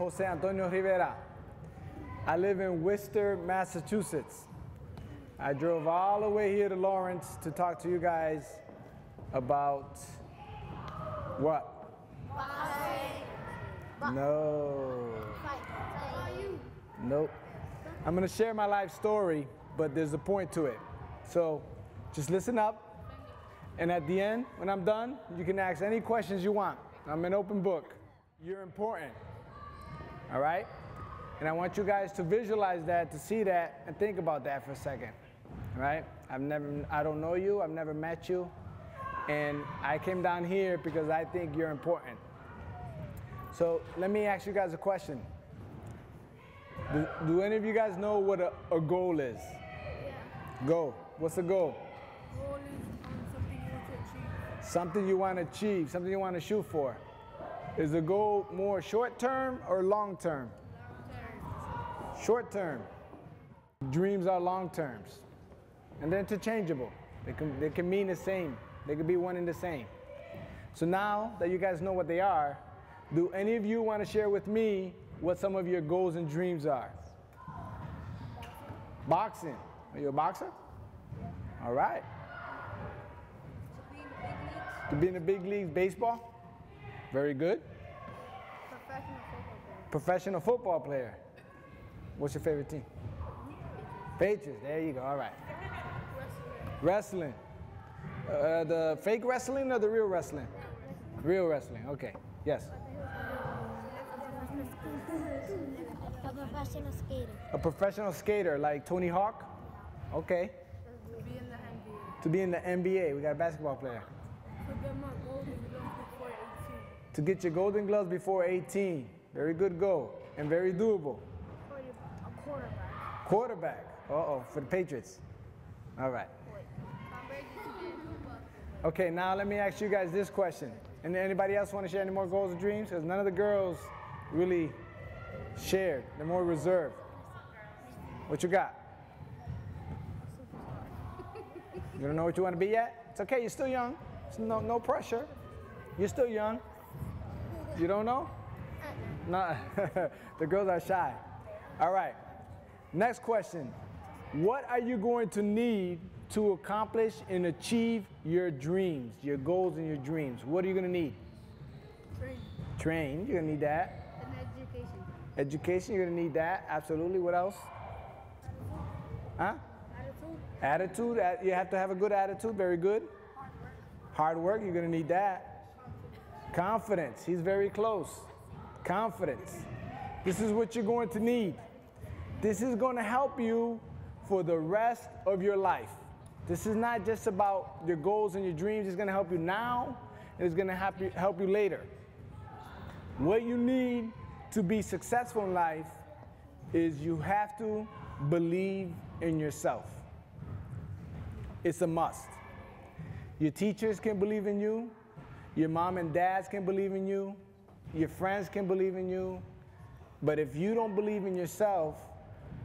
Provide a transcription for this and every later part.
Josè Antonio Rivera. I live in Worcester, Massachusetts. I drove all the way here to Lawrence to talk to you guys about what? No. Nope. I'm going to share my life story, but there's a point to it. So just listen up. And at the end, when I'm done, you can ask any questions you want. I'm an open book. You're important. All right? And I want you guys to visualize that, to see that, and think about that for a second. All right? I don't know you. I've never met you. And I came down here because I think you're important. So let me ask you guys a question. Do any of you guys know what a goal is? Yeah. Goal. What's a goal? Goal is something you want to achieve. Something you want to achieve, something you want to shoot for. Is the goal more short term or long term? Long term. Short term. Dreams are long terms. And they're interchangeable. They can mean the same. They could be one and the same. So now that you guys know what they are, do any of you want to share with me what some of your goals and dreams are? Boxing. Are you a boxer? All right. To be in the big leagues, baseball? Very good. Professional football player. Professional football player. What's your favorite team? Patriots. There you go. All right. Wrestling. The fake wrestling or the real wrestling? Real wrestling. Okay. Yes. A professional skater. A professional skater like Tony Hawk? Okay. To be in the NBA. To be in the NBA. We got a basketball player. To get my golden gloves before 18. To get your golden gloves before 18. Very good goal and very doable. Or a quarterback. Quarterback. Uh-oh, for the Patriots. All right. Okay, now let me ask you guys this question. And anybody else want to share any more goals or dreams? Because none of the girls really shared. They're more reserved. What you got? You don't know what you want to be yet? It's okay, you're still young. It's no pressure. You're still young. You don't know? No. The girls are shy. All right. Next question. What are you going to need to accomplish and achieve your dreams, your goals and your dreams? What are you going to need? Train. Train. You're going to need that. And education. Education. You're going to need that. Absolutely. What else? Huh? Attitude. Attitude. You have to have a good attitude. Very good. Hard work. Hard work. You're going to need that. Confidence. He's very close. Confidence. This is what you're going to need. This is going to help you for the rest of your life. This is not just about your goals and your dreams. It's going to help you now, and it's going to help you later. What you need to be successful in life is you have to believe in yourself. It's a must. Your teachers can believe in you. Your mom and dads can believe in you. Your friends can believe in you. But if you don't believe in yourself,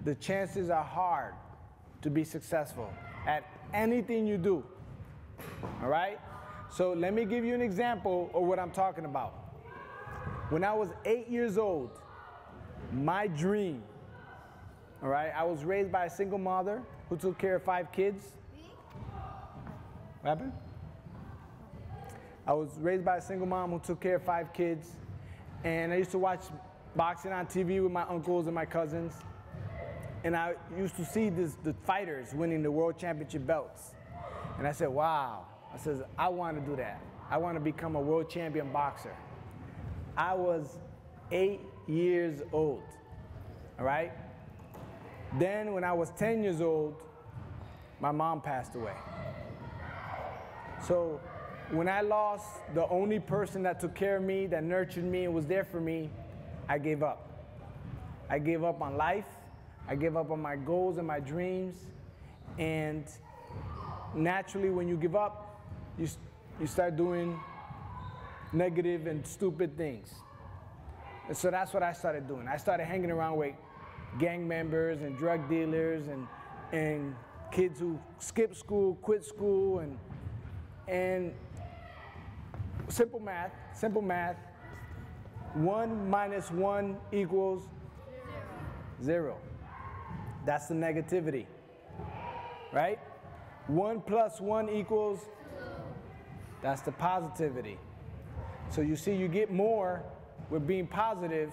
the chances are hard to be successful at anything you do. All right? So let me give you an example of what I'm talking about. When I was 8 years old, my dream, all right, I was raised by a single mother who took care of 5 kids. What happened? I was raised by a single mom who took care of 5 kids, and I used to watch boxing on TV with my uncles and my cousins. And I used to see the fighters winning the world championship belts. And I said, wow. I said, I want to do that. I want to become a world champion boxer. I was 8 years old. All right? Then when I was 10 years old, my mom passed away. So when I lost the only person that took care of me, that nurtured me and was there for me, I gave up. I gave up on life. I gave up on my goals and my dreams. And naturally, when you give up, you start doing negative and stupid things. And so that's what I started doing. I started hanging around with gang members and drug dealers and kids who skipped school, quit school, and simple math, 1 minus 1 equals 0. That's the negativity, right? 1 plus 1 equals, that's the positivity. So you see, you get more with being positive,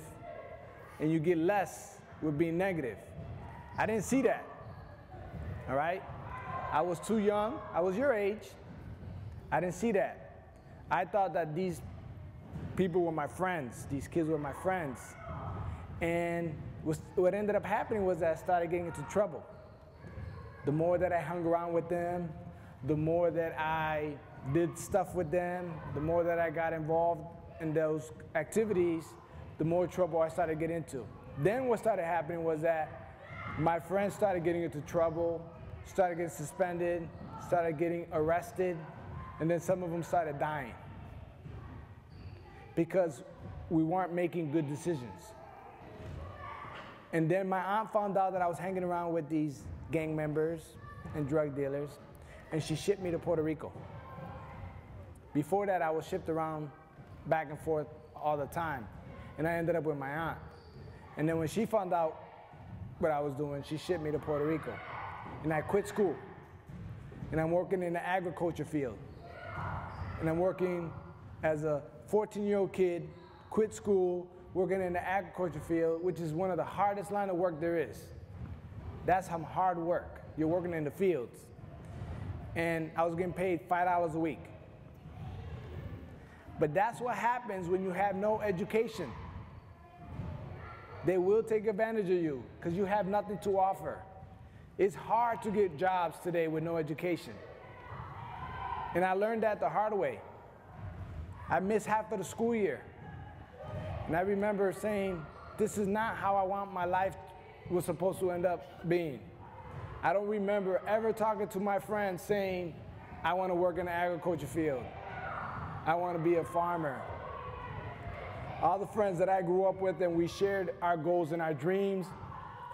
and you get less with being negative. I didn't see that, all right? I was too young. I was your age. I didn't see that. I thought that these people were my friends. These kids were my friends. And what ended up happening was that I started getting into trouble. The more that I hung around with them, the more that I did stuff with them, the more that I got involved in those activities, the more trouble I started getting into. Then what started happening was that my friends started getting into trouble, started getting suspended, started getting arrested, and then some of them started dying because we weren't making good decisions. And then my aunt found out that I was hanging around with these gang members and drug dealers, and she shipped me to Puerto Rico. Before that, I was shipped around back and forth all the time, and I ended up with my aunt. And then when she found out what I was doing, she shipped me to Puerto Rico. And I quit school, and I'm working in the agriculture field. And I'm working as a 14-year-old kid, quit school, working in the agriculture field, which is one of the hardest line of work there is. That's some hard work. You're working in the fields. And I was getting paid $5 a week. But that's what happens when you have no education. They will take advantage of you because you have nothing to offer. It's hard to get jobs today with no education. And I learned that the hard way. I missed half of the school year. And I remember saying, this is not how I want my life was supposed to end up being. I don't remember ever talking to my friends saying, I want to work in the agriculture field. I want to be a farmer. All the friends that I grew up with, and we shared our goals and our dreams.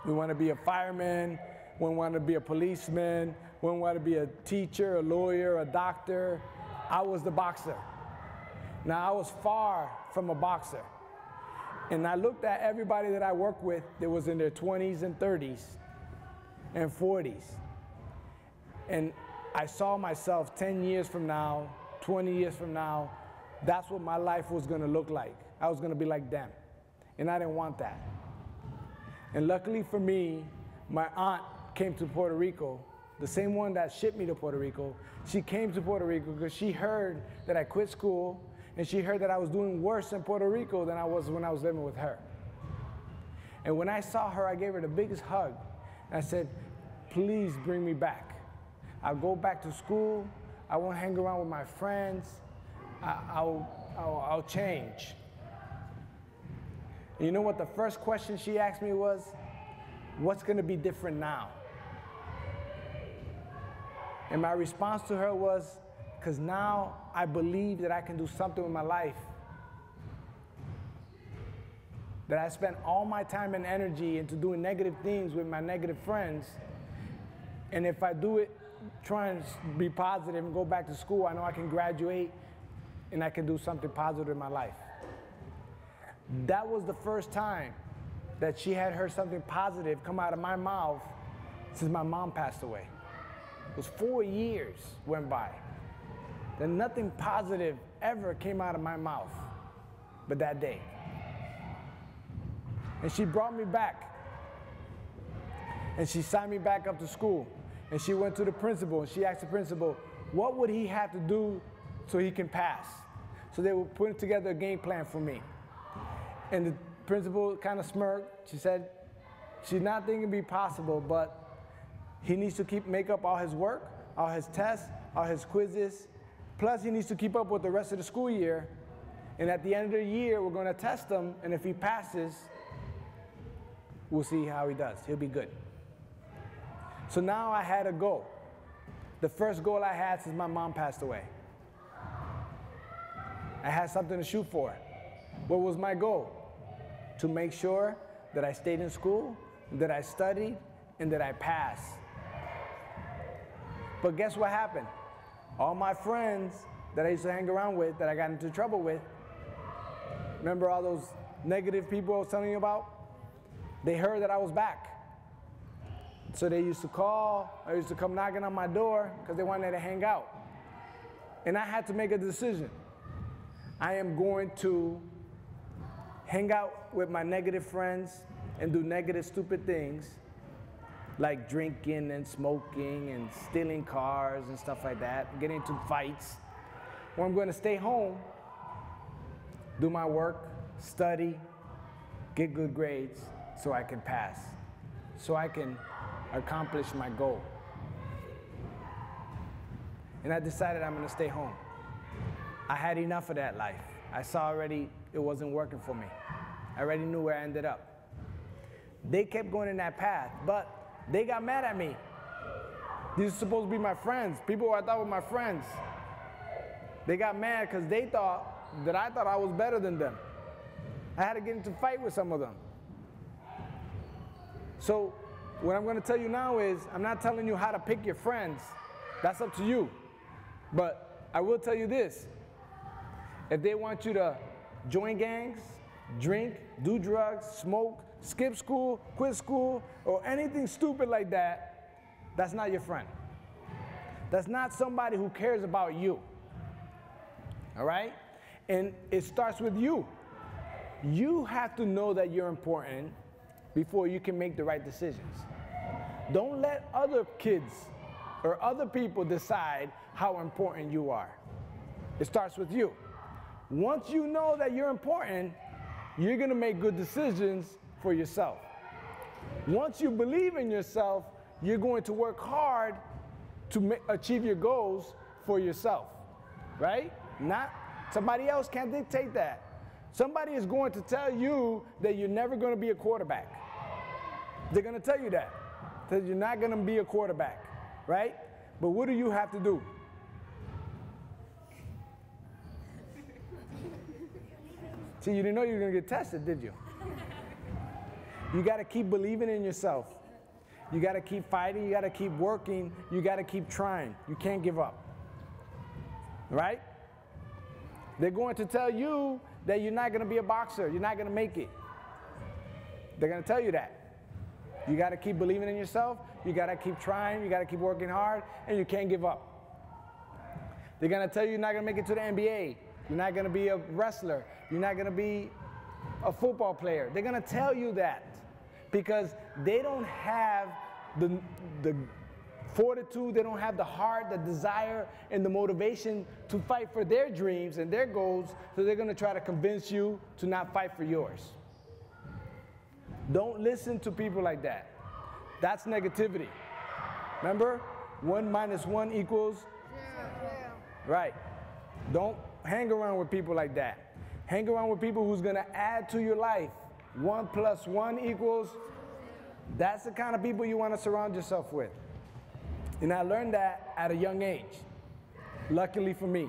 We want to be a fireman. We want to be a policeman. We want to be a teacher, a lawyer, a doctor. I was the boxer. Now, I was far from a boxer. And I looked at everybody that I worked with that was in their 20s and 30s and 40s. And I saw myself 10 years from now, 20 years from now, that's what my life was going to look like. I was going to be like them. And I didn't want that. And luckily for me, my aunt came to Puerto Rico, the same one that shipped me to Puerto Rico. She came to Puerto Rico because she heard that I quit school, and she heard that I was doing worse in Puerto Rico than I was when I was living with her. And when I saw her, I gave her the biggest hug. And I said, please bring me back. I'll go back to school. I won't hang around with my friends. I'll change. And you know what the first question she asked me was? What's going to be different now? And my response to her was, because now I believe that I can do something with my life. That I spent all my time and energy into doing negative things with my negative friends. And if I do it, trying to be positive and go back to school, I know I can graduate and I can do something positive in my life. That was the first time that she had heard something positive come out of my mouth since my mom passed away. It was 4 years went by. Then nothing positive ever came out of my mouth but that day. And she brought me back. And she signed me back up to school. And she went to the principal and she asked the principal, what would he have to do so he can pass? So they were putting together a game plan for me. And the principal kind of smirked. She said, she's not thinking it'd be possible, but he needs to make up all his work, all his tests, all his quizzes. Plus, he needs to keep up with the rest of the school year. And at the end of the year, we're going to test him. And if he passes, we'll see how he does. He'll be good. So now I had a goal. The first goal I had since my mom passed away. I had something to shoot for. What was my goal? To make sure that I stayed in school, that I studied, and that I passed. But guess what happened? All my friends that I used to hang around with, that I got into trouble with, Remember all those negative people I was telling you about? They heard that I was back. So they used to call, or used to come knocking on my door because they wanted to hang out. And I had to make a decision. I am going to hang out with my negative friends and do negative, stupid things like drinking and smoking and stealing cars and stuff like that, getting into fights. Or I'm going to stay home, do my work, study, get good grades so I can pass, so I can accomplish my goal. And I decided I'm going to stay home. I had enough of that life. I saw already it wasn't working for me. I already knew where I ended up. They kept going in that path, but they got mad at me. These are supposed to be my friends, people who I thought were my friends. They got mad because they thought that I thought I was better than them. I had to get into a fight with some of them. So what I'm going to tell you now is, I'm not telling you how to pick your friends. That's up to you. But I will tell you this. If they want you to join gangs, drink, do drugs, smoke, skip school, quit school, or anything stupid like that, that's not your friend. That's not somebody who cares about you. All right? And it starts with you. You have to know that you're important before you can make the right decisions. Don't let other kids or other people decide how important you are. It starts with you. Once you know that you're important, you're going to make good decisions for yourself. Once you believe in yourself, you're going to work hard to achieve your goals for yourself, right? Not somebody else can't dictate that. Somebody is going to tell you that you're never going to be a quarterback. They're going to tell you that you're not going to be a quarterback, right? But what do you have to do? See, you didn't know you were going to get tested, did you? You got to keep believing in yourself. You got to keep fighting. You got to keep working. You got to keep trying. You can't give up. Right? They're going to tell you that you're not going to be a boxer. You're not going to make it. They're going to tell you that. You got to keep believing in yourself. You got to keep trying. You got to keep working hard. And you can't give up. They're going to tell you you're not going to make it to the NBA. You're not going to be a wrestler. You're not going to be a football player. They're going to tell you that because they don't have the fortitude, they don't have the heart, the desire, and the motivation to fight for their dreams and their goals, so they're going to try to convince you to not fight for yours. Don't listen to people like that. That's negativity. Remember? 1 minus 1 equals? 0. Right. Don't hang around with people like that. Hang around with people who's going to add to your life. 1 plus 1 equals? That's the kind of people you want to surround yourself with. And I learned that at a young age. Luckily for me.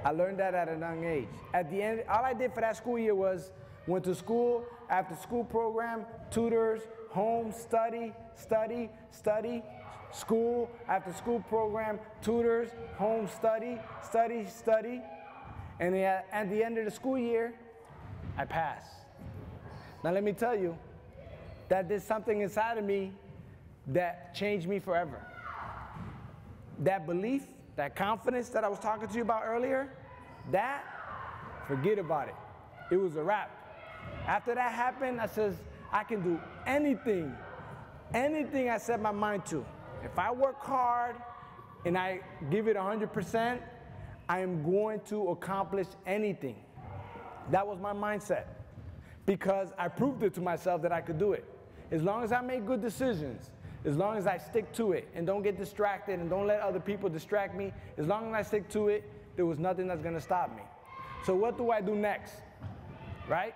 I learned that at a young age. At the end, all I did for that school year was went to school, after school program, tutors, home, study, study, study, school, after school program, tutors, home, study, study, study. And at the end of the school year, I passed. Now let me tell you, that did something inside of me that changed me forever. That belief, that confidence that I was talking to you about earlier, that, forget about it. It was a wrap. After that happened, I says, I can do anything I set my mind to. If I work hard and I give it 100%, I am going to accomplish anything. That was my mindset because I proved it to myself that I could do it. As long as I make good decisions, as long as I stick to it and don't get distracted and don't let other people distract me, as long as I stick to it, there was nothing that's going to stop me. So what do I do next? Right?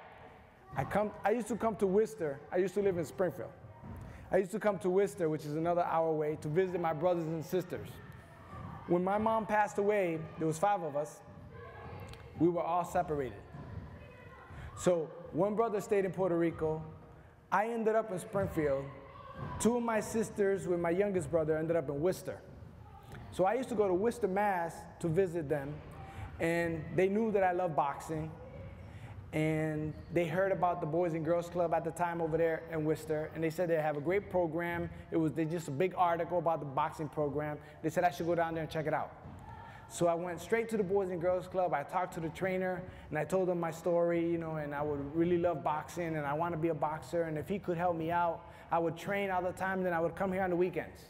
I used to come to Worcester. I used to live in Springfield. I used to come to Worcester, which is another hour away, to visit my brothers and sisters. When my mom passed away, there was 5 of us. We were all separated. So one brother stayed in Puerto Rico. I ended up in Springfield. 2 of my sisters with my youngest brother ended up in Worcester. So I used to go to Worcester, Mass to visit them. And they knew that I loved boxing. and they heard about the Boys and Girls Club at the time over there in Worcester, and they said they have a great program. They just a big article about the boxing program. They said I should go down there and check it out. So I went straight to the Boys and Girls Club. I talked to the trainer, and I told him my story, you know, and I would really love boxing, and I want to be a boxer, and if he could help me out, I would train all the time, and then I would come here on the weekends.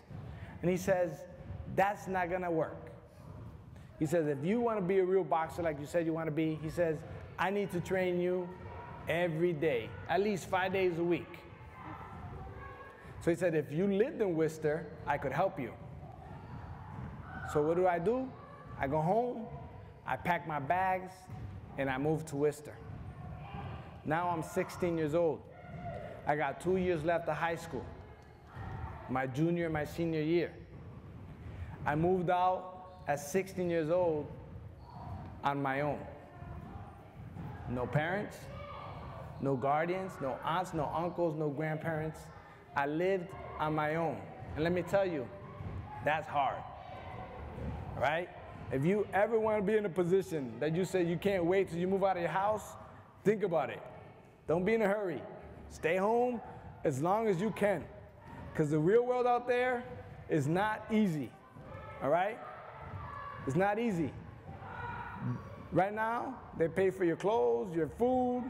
And he says, that's not gonna work. He says, if you want to be a real boxer like you said you want to be, he says, I need to train you every day, at least 5 days a week. So he said, if you lived in Worcester, I could help you. So what do? I go home, I pack my bags, and I move to Worcester. Now I'm 16 years old. I got 2 years left of high school, my junior and my senior year. I moved out at 16 years old on my own. No parents, no guardians, no aunts, no uncles, no grandparents. I lived on my own. And let me tell you, that's hard, right? If you ever want to be in a position that you say you can't wait till you move out of your house, think about it. Don't be in a hurry. Stay home as long as you can, because the real world out there is not easy, all right? It's not easy. Right now, they pay for your clothes, your food,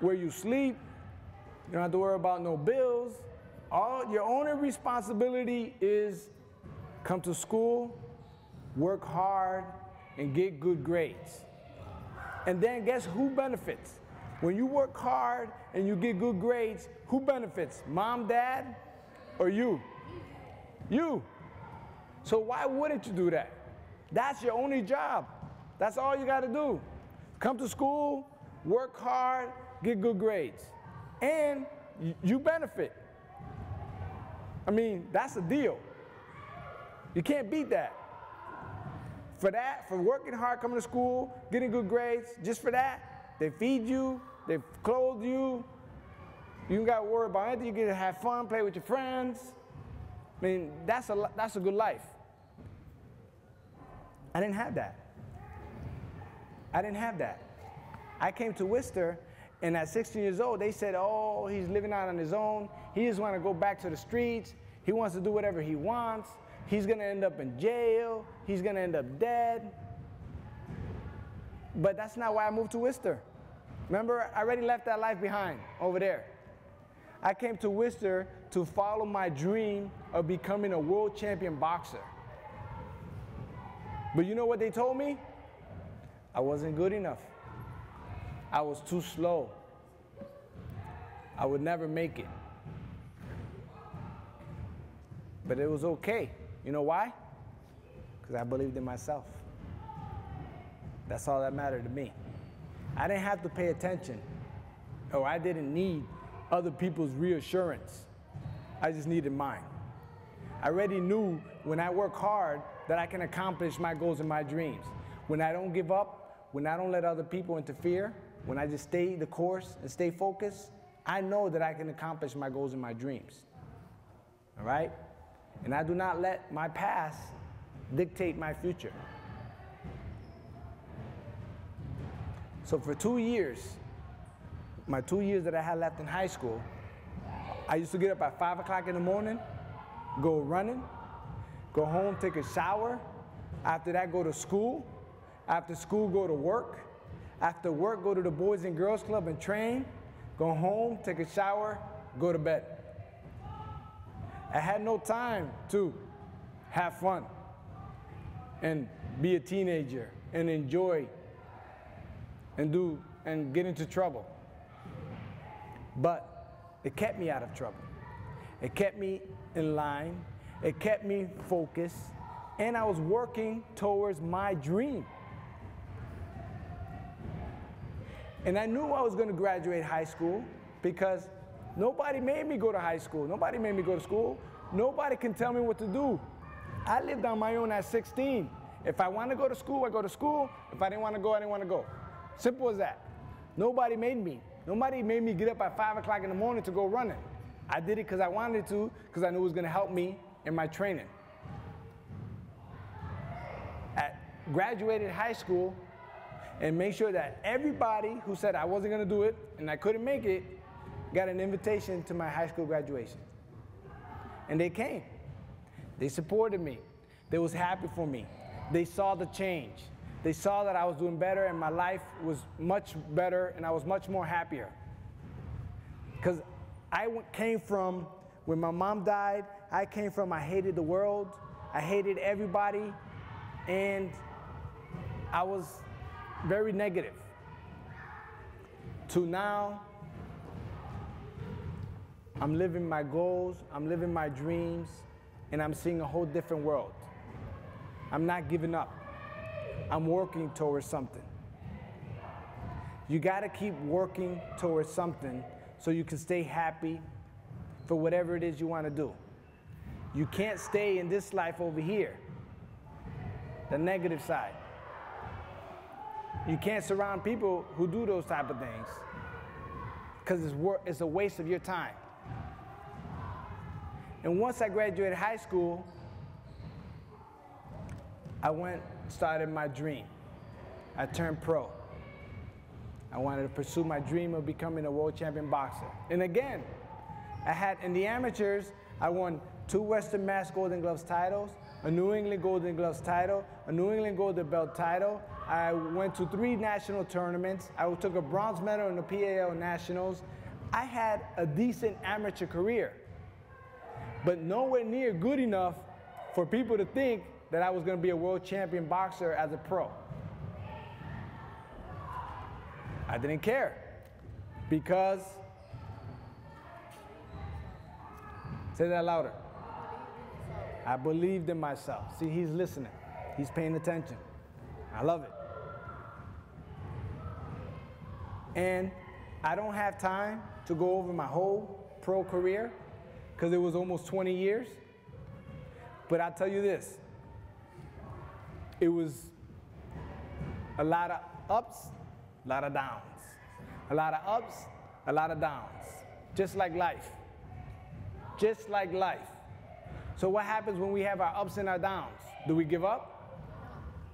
where you sleep. You don't have to worry about no bills. All your only responsibility is come to school, work hard, and get good grades. And then guess who benefits? When you work hard and you get good grades, who benefits? Mom, dad, or you? You. So why wouldn't you do that? That's your only job. That's all you got to do. Come to school, work hard, get good grades. And you benefit. I mean, that's a deal. You can't beat that. For that, for working hard, coming to school, getting good grades, just for that, they feed you, they clothe you. You don't got to worry about anything. You get to have fun, play with your friends. I mean, that's a good life. I didn't have that. I didn't have that. I came to Worcester, and at 16 years old, they said, oh, he's living out on his own. He just want to go back to the streets. He wants to do whatever he wants. He's going to end up in jail. He's going to end up dead. But that's not why I moved to Worcester. Remember, I already left that life behind over there. I came to Worcester to follow my dream of becoming a world champion boxer. But you know what they told me? I wasn't good enough. I was too slow. I would never make it. But it was okay. You know why? Because I believed in myself. That's all that mattered to me. I didn't have to pay attention, or I didn't need other people's reassurance. I just needed mine. I already knew when I work hard that I can accomplish my goals and my dreams. When I don't give up, when I don't let other people interfere, when I just stay the course and stay focused, I know that I can accomplish my goals and my dreams. All right? And I do not let my past dictate my future. So for 2 years, my 2 years that I had left in high school, I used to get up at 5 o'clock in the morning, go running, go home, take a shower. After that, go to school. After school, go to work. After work, go to the Boys and Girls Club and train. Go home, take a shower, go to bed. I had no time to have fun and be a teenager and enjoy and get into trouble. But it kept me out of trouble. It kept me in line. It kept me focused. And I was working towards my dream. And I knew I was going to graduate high school because nobody made me go to high school. Nobody made me go to school. Nobody can tell me what to do. I lived on my own at 16. If I want to go to school, I go to school. If I didn't want to go, I didn't want to go. Simple as that. Nobody made me. Nobody made me get up at 5 o'clock in the morning to go running. I did it because I wanted to, because I knew it was going to help me in my training. At graduated high school, and make sure that everybody who said I wasn't going to do it and I couldn't make it got an invitation to my high school graduation. And they came. They supported me. They was happy for me. They saw the change. They saw that I was doing better and my life was much better and I was much more happier. Because I came from, when my mom died, I came from I hated the world, I hated everybody, and I was very negative. To now, I'm living my goals, I'm living my dreams, and I'm seeing a whole different world. I'm not giving up. I'm working towards something. You gotta keep working towards something so you can stay happy for whatever it is you wanna do. You can't stay in this life over here, the negative side. You can't surround people who do those type of things because it's a waste of your time. And once I graduated high school, I started my dream. I turned pro. I wanted to pursue my dream of becoming a world champion boxer. And again, in the amateurs, I won 2 Western Mass Golden Gloves titles, a New England Golden Gloves title, a New England Golden Belt title. I went to 3 national tournaments. I took a bronze medal in the PAL Nationals. I had a decent amateur career, but nowhere near good enough for people to think that I was going to be a world champion boxer as a pro. I didn't care because, say that louder. I believed in myself. See, he's listening. He's paying attention. I love it. And I don't have time to go over my whole pro career because it was almost 20 years. But I'll tell you this. It was a lot of ups, a lot of downs. A lot of ups, a lot of downs. Just like life. Just like life. So what happens when we have our ups and our downs? Do we give up?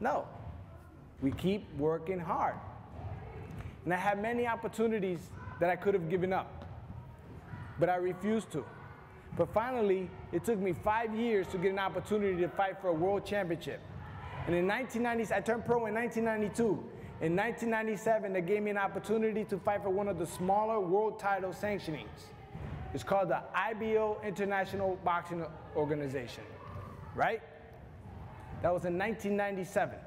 No. We keep working hard. And I had many opportunities that I could have given up, but I refused to. But finally, it took me 5 years to get an opportunity to fight for a world championship. And in 1990, I turned pro in 1992. In 1997, they gave me an opportunity to fight for one of the smaller world title sanctionings. It's called the IBO, International Boxing Organization, right? That was in 1997.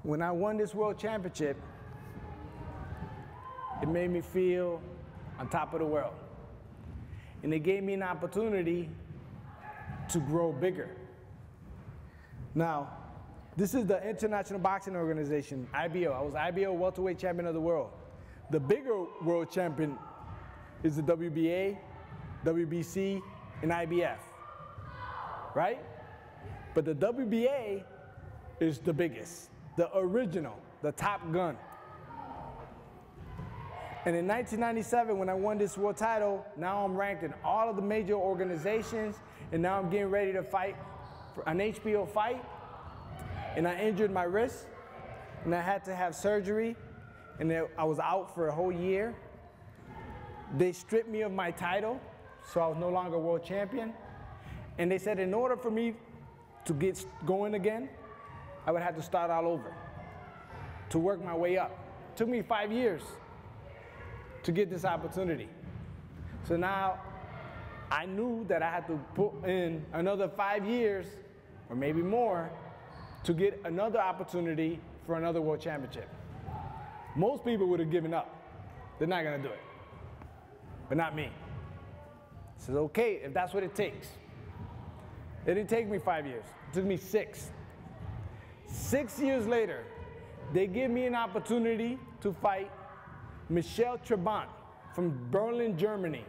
When I won this world championship, it made me feel on top of the world. And it gave me an opportunity to grow bigger. Now, this is the International Boxing Organization, IBO. I was IBO welterweight champion of the world. The bigger world champion is the WBA, WBC, and IBF, right? But the WBA is the biggest, the original, the top gun. And in 1997, when I won this world title, now I'm ranked in all of the major organizations, and now I'm getting ready to fight for an HBO fight. And I injured my wrist, and I had to have surgery, and I was out for a whole year. They stripped me of my title, so I was no longer world champion. And they said in order for me to get going again, I would have to start all over, to work my way up. It took me 5 years to get this opportunity. So now I knew that I had to put in another 5 years, or maybe more, to get another opportunity for another world championship. Most people would have given up. They're not gonna do it. But not me. I said, okay, if that's what it takes. It didn't take me 5 years. It took me 6. 6 years later, they give me an opportunity to fight Michel Trabant from Berlin, Germany.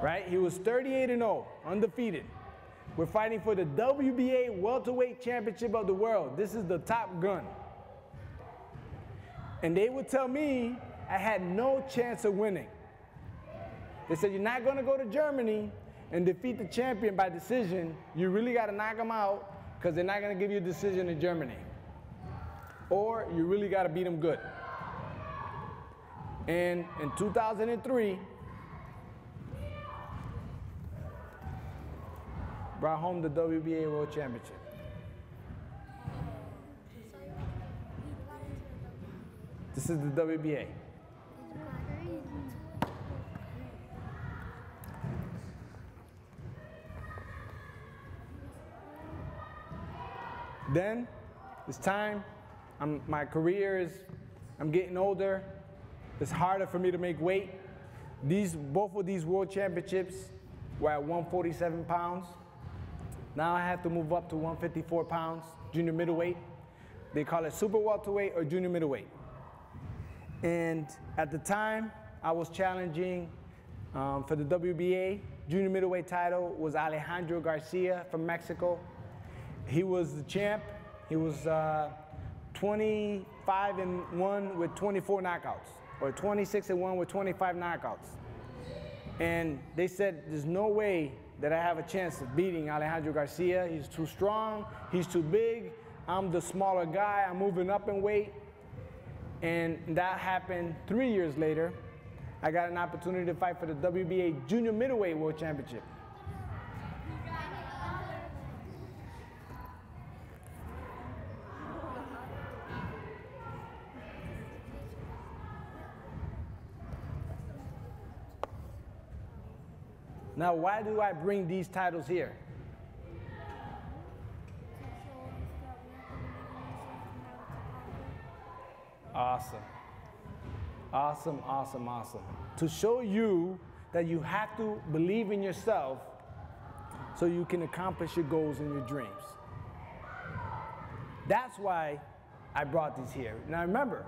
Right? He was 38-0, undefeated. We're fighting for the WBA welterweight championship of the world. This is the top gun. And they would tell me I had no chance of winning. They said, you're not going to go to Germany, and defeat the champion by decision, you really got to knock them out because they're not going to give you a decision in Germany. Or you really got to beat them good. And in 2003, brought home the WBA World Championship. This is the WBA. Then it's time. My career is, I'm getting older. It's harder for me to make weight. Both of these world championships were at 147 pounds. Now I have to move up to 154 pounds, junior middleweight. They call it super welterweight or junior middleweight. And at the time, I was challenging for the WBA. Junior middleweight title was Alejandro Garcia from Mexico. He was the champ. He was 25-1 with 24 knockouts, or 26-1 with 25 knockouts. And they said, there's no way that I have a chance of beating Alejandro Garcia. He's too strong, he's too big. I'm the smaller guy, I'm moving up in weight. And that happened 3 years later. I got an opportunity to fight for the WBA Junior Middleweight World Championship. Now, why do I bring these titles here? Awesome. Awesome, awesome, awesome. To show you that you have to believe in yourself so you can accomplish your goals and your dreams. That's why I brought these here. Now remember,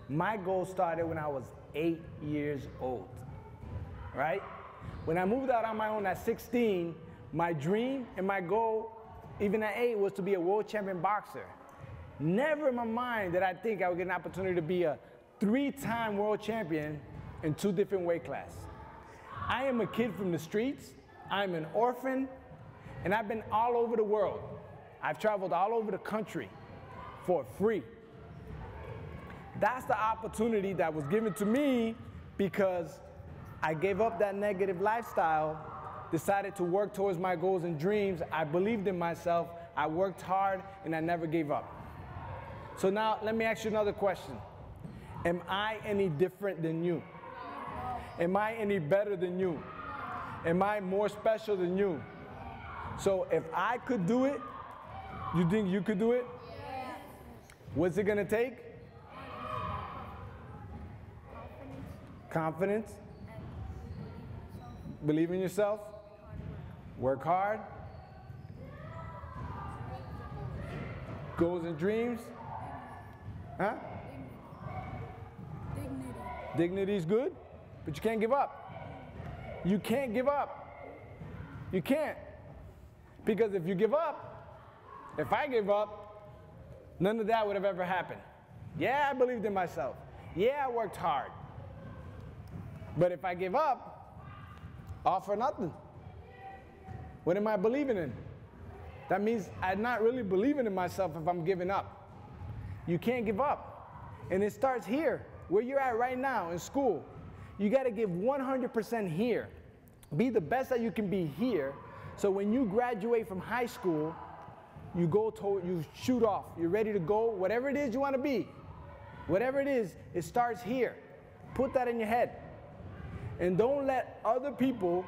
my goal started when I was 8 years old, right? When I moved out on my own at 16, my dream and my goal, even at 8, was to be a world champion boxer. Never in my mind did I think I would get an opportunity to be a 3-time world champion in 2 different weight classes. I am a kid from the streets, I'm an orphan, and I've been all over the world. I've traveled all over the country for free. That's the opportunity that was given to me because I gave up that negative lifestyle, decided to work towards my goals and dreams. I believed in myself, I worked hard, and I never gave up. So now, let me ask you another question. Am I any different than you? Am I any better than you? Am I more special than you? So if I could do it, you think you could do it? Yes. What's it gonna take? Confidence. Believe in yourself. Work hard. Goals and dreams. Huh? Dignity. Dignity is good, but you can't give up. You can't give up. You can't. Because if you give up, if I give up, none of that would have ever happened. Yeah, I believed in myself. Yeah, I worked hard. But if I give up, all for nothing. What am I believing in? That means I'm not really believing in myself if I'm giving up. You can't give up. And it starts here, where you're at right now in school. You got to give 100% here. Be the best that you can be here. So when you graduate from high school, you shoot off. You're ready to go. Whatever it is you want to be, whatever it is, it starts here. Put that in your head. And don't let other people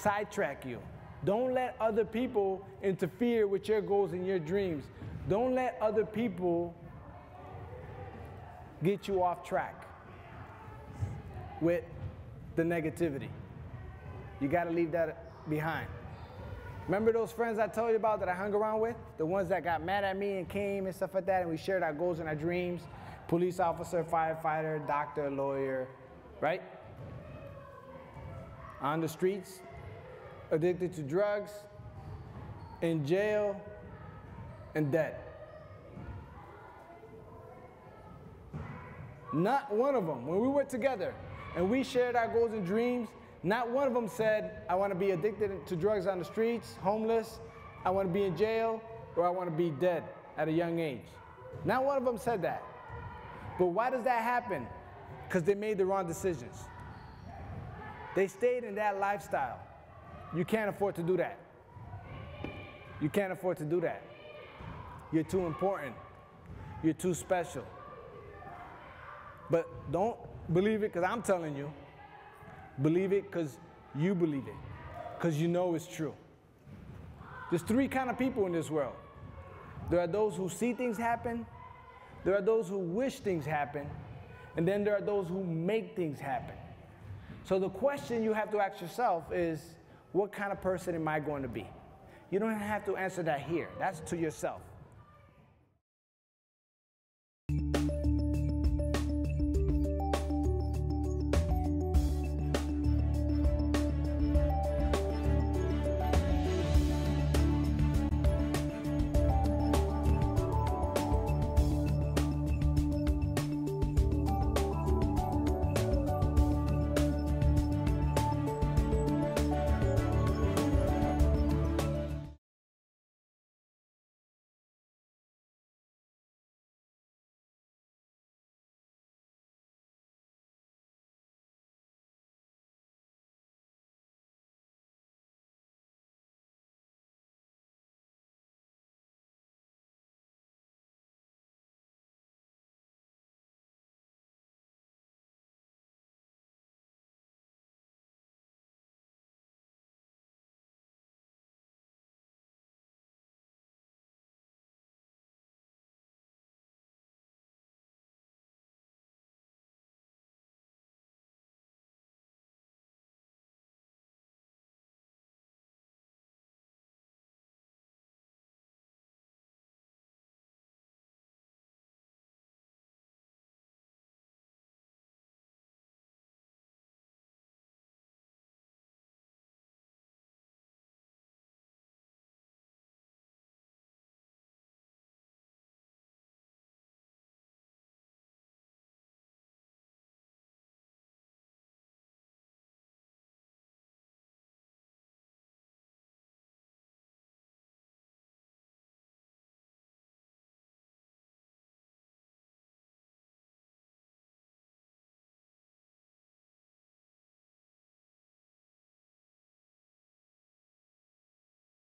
sidetrack you. Don't let other people interfere with your goals and your dreams. Don't let other people get you off track with the negativity. You got to leave that behind. Remember those friends I told you about that I hung around with? The ones that got mad at me and came and stuff like that, and we shared our goals and our dreams? Police officer, firefighter, doctor, lawyer, right? On the streets, addicted to drugs, in jail, and dead. Not one of them, when we were together and we shared our goals and dreams, Not one of them said, I want to be addicted to drugs on the streets, homeless, I want to be in jail, or I want to be dead at a young age. Not one of them said that. But why does that happen? Because they made the wrong decisions. They stayed in that lifestyle. You can't afford to do that. You can't afford to do that. You're too important. You're too special. But don't believe it because I'm telling you. Believe it because you believe it. Because you know it's true. There's three kind of people in this world. There are those who see things happen. There are those who wish things happen. And then there are those who make things happen. So the question you have to ask yourself is, what kind of person am I going to be? You don't have to answer that here. That's to yourself.